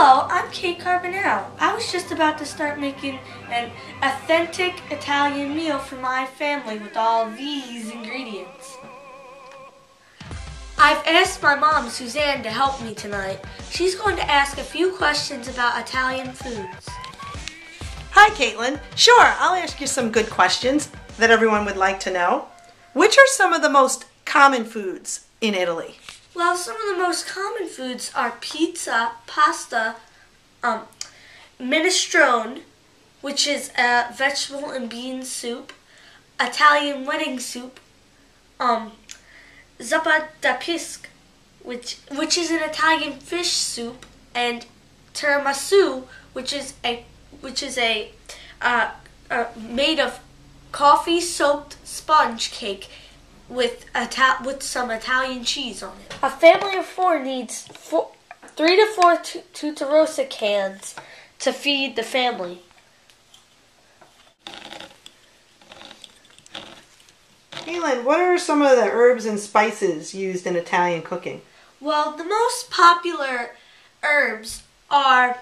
Hello, I'm Kate Carbonell. I was just about to start making an authentic Italian meal for my family with all these ingredients. I've asked my mom, Suzanne, to help me tonight. She's going to ask a few questions about Italian foods. Hi, Katelyn. Sure, I'll ask you some good questions that everyone would like to know. Which are some of the most common foods in Italy? Well, some of the most common foods are pizza, pasta, minestrone, which is a vegetable and bean soup, Italian wedding soup, zuppa da pisc, which is an Italian fish soup, and tiramisu, which is made of coffee-soaked sponge cake with some Italian cheese on it. A family of four needs 3 to 4 Tutta cans to feed the family. Katelyn, what are some of the herbs and spices used in Italian cooking? Well, the most popular herbs are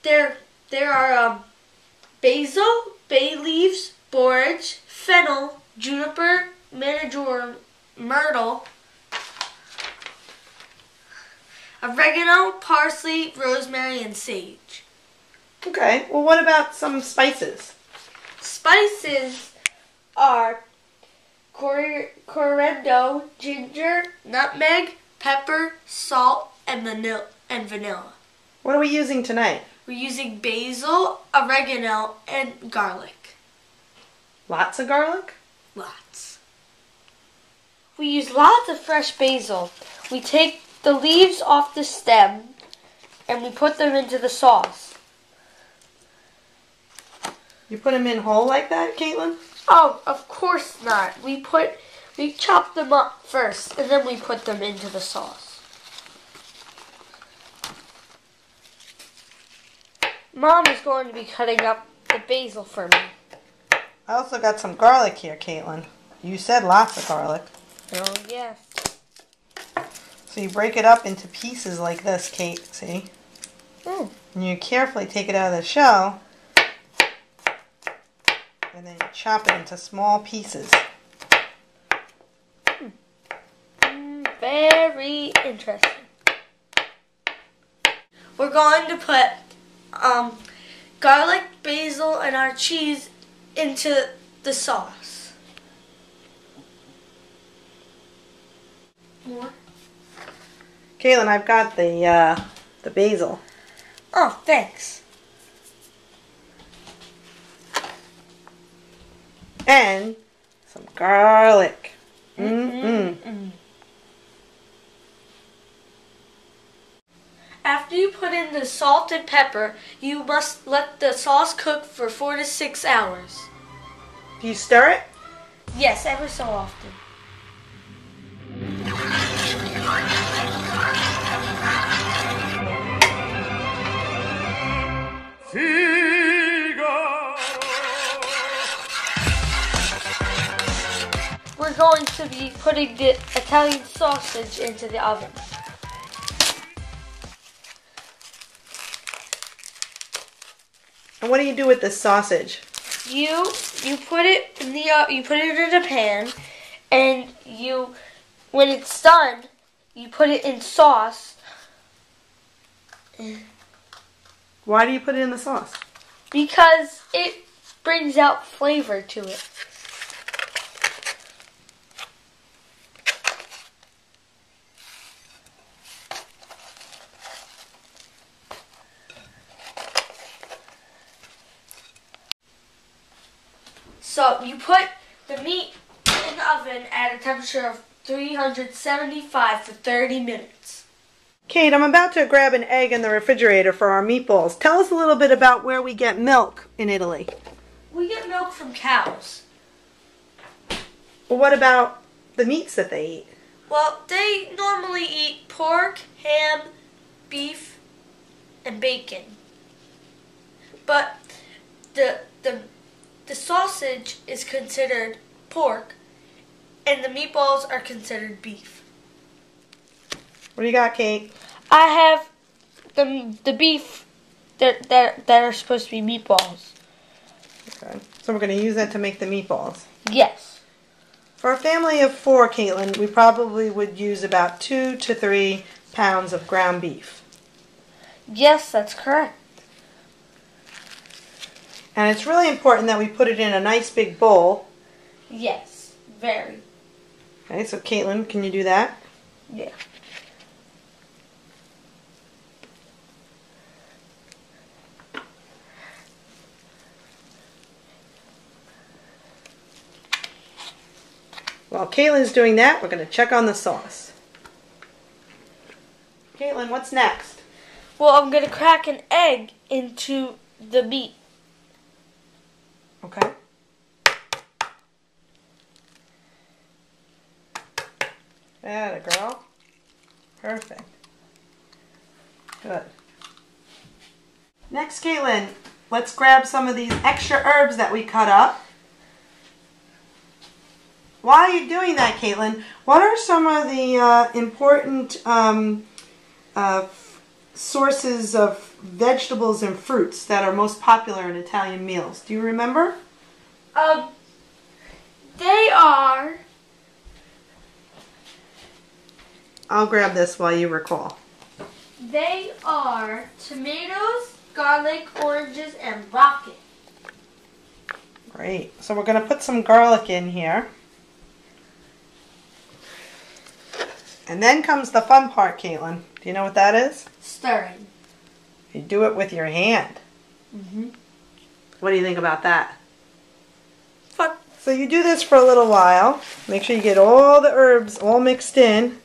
basil, bay leaves, borage, fennel, juniper, marjoram, myrtle, oregano, parsley, rosemary, and sage. Okay, well what about some spices? Spices are coriander, ginger, nutmeg, pepper, salt, and vanilla. What are we using tonight? We're using basil, oregano, and garlic. Lots of garlic? Lots. We use lots of fresh basil. We take the leaves off the stem and we put them into the sauce. You put them in whole like that, Katelyn? Oh, of course not. We chop them up first and then we put them into the sauce. Mom is going to be cutting up the basil for me. I also got some garlic here, Katelyn. You said lots of garlic. Oh, yes. So you break it up into pieces like this, Kate, see? Mm. And you carefully take it out of the shell, and then you chop it into small pieces. Very interesting. We're going to put garlic, basil, and our cheese into the sauce. More? Katelyn, I've got the basil. Oh, thanks. And some garlic. After you put in the salt and pepper, you must let the sauce cook for 4 to 6 hours. Do you stir it? Yes, ever so often. We're going to be putting the Italian sausage into the oven. And what do you do with this sausage? You put it in a pan, and when it's done, you put it in sauce. Why do you put it in the sauce? Because it brings out flavor to it. So you put the meat in the oven at a temperature of 375 for 30 minutes. Kate, I'm about to grab an egg in the refrigerator for our meatballs. Tell us a little bit about where we get milk in Italy. We get milk from cows. Well, what about the meats that they eat? Well, they normally eat pork, ham, beef, and bacon. But the sausage is considered pork, and the meatballs are considered beef. What do you got, Kate? I have the beef that are supposed to be meatballs. Okay. So we're going to use that to make the meatballs. Yes. For a family of 4, Katelyn, we probably would use about 2 to 3 pounds of ground beef. Yes, that's correct. And it's really important that we put it in a nice big bowl. Yes, very. Okay, so Katelyn, can you do that? Yeah. While Katelyn's doing that, we're going to check on the sauce. Katelyn, what's next? Well, I'm going to crack an egg into the meat. Okay. Atta girl. Perfect. Good. Next, Katelyn, let's grab some of these extra herbs that we cut up. While you're doing that, Katelyn, what are some of the important sources of vegetables and fruits that are most popular in Italian meals? Do you remember? They are... I'll grab this while you recall. They are tomatoes, garlic, oranges, and rocket. Great. So we're going to put some garlic in here. And then comes the fun part, Katelyn. Do you know what that is? Stirring. You do it with your hand. Mm-hmm. What do you think about that? Fun. So you do this for a little while. Make sure you get all the herbs all mixed in.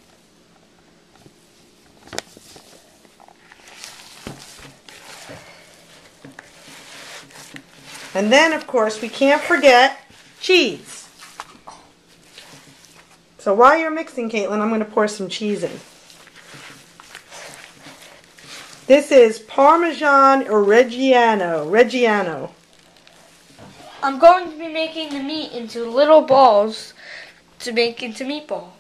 And then, of course, we can't forget cheese. So while you're mixing, Katelyn, I'm going to pour some cheese in. This is Parmesan Reggiano. I'm going to be making the meat into little balls to make into meatballs.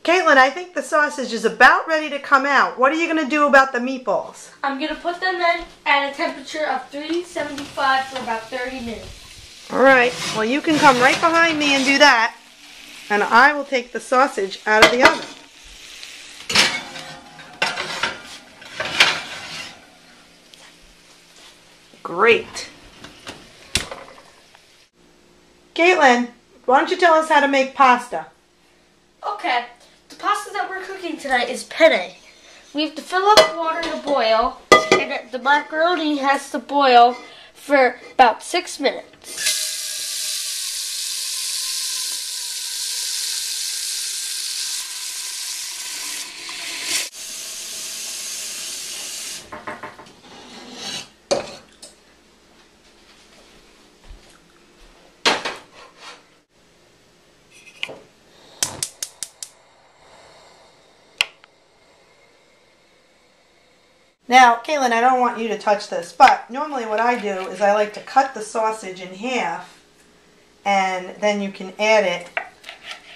Katelyn, I think the sausage is about ready to come out. What are you going to do about the meatballs? I'm going to put them in at a temperature of 375 for about 30 minutes. All right. Well, you can come right behind me and do that. And I will take the sausage out of the oven. Great. Katelyn, why don't you tell us how to make pasta? Okay, the pasta that we're cooking tonight is penne. We have to fill up water to boil, and the macaroni has to boil for about 6 minutes. Now, Katelyn, I don't want you to touch this, but normally what I do is I like to cut the sausage in half, and then you can add it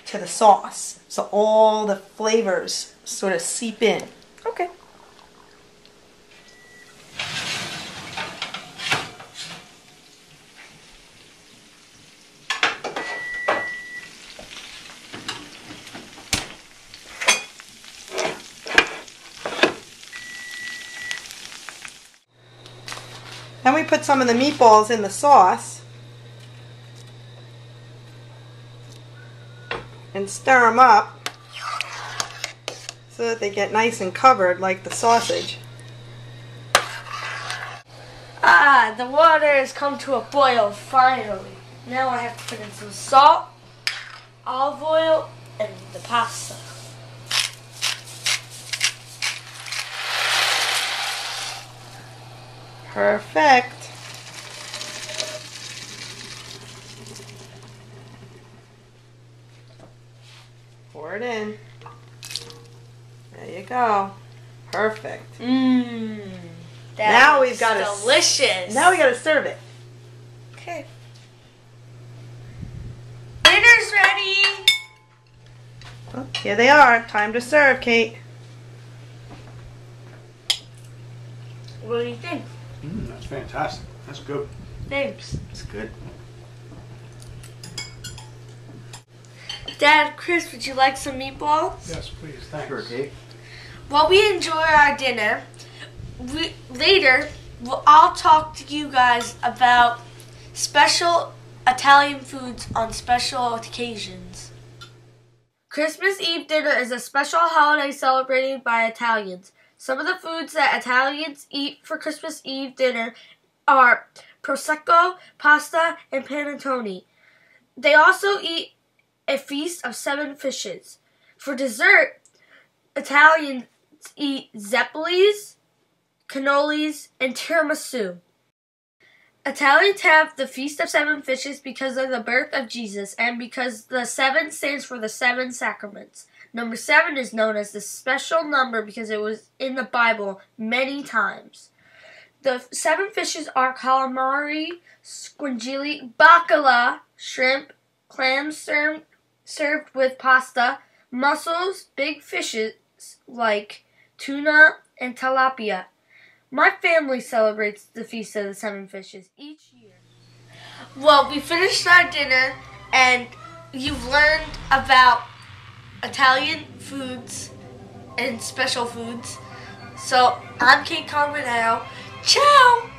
to the sauce, so all the flavors sort of seep in. Okay. Then we put some of the meatballs in the sauce and stir them up so that they get nice and covered like the sausage. Ah, the water has come to a boil finally. Now I have to put in some salt, olive oil, and the pasta. Perfect. Pour it in. There you go. Perfect. Mmm. Now we've got delicious. Now we got to serve it. Okay. Dinner's ready. Well, here they are. Time to serve, Kate. What do you think? That's fantastic. That's good. Thanks. That's good. Dad, Chris, would you like some meatballs? Yes, please. Thanks. Sure, Kate. While we enjoy our dinner, later I'll talk to you guys about special Italian foods on special occasions. Christmas Eve dinner is a special holiday celebrated by Italians. Some of the foods that Italians eat for Christmas Eve dinner are prosecco, pasta, and panettone. They also eat a feast of 7 fishes. For dessert, Italians eat zeppelis, cannolis, and tiramisu. Italians have the Feast of 7 Fishes because of the birth of Jesus and because the 7 stands for the 7 sacraments. Number 7 is known as the special number because it was in the Bible many times. The 7 fishes are calamari, squigili, bacala, shrimp, clams served with pasta, mussels, big fishes like tuna and tilapia. My family celebrates the Feast of the 7 Fishes each year. Well, we finished our dinner and you've learned about Italian foods and special foods. So, I'm Kate Carmenero. Ciao!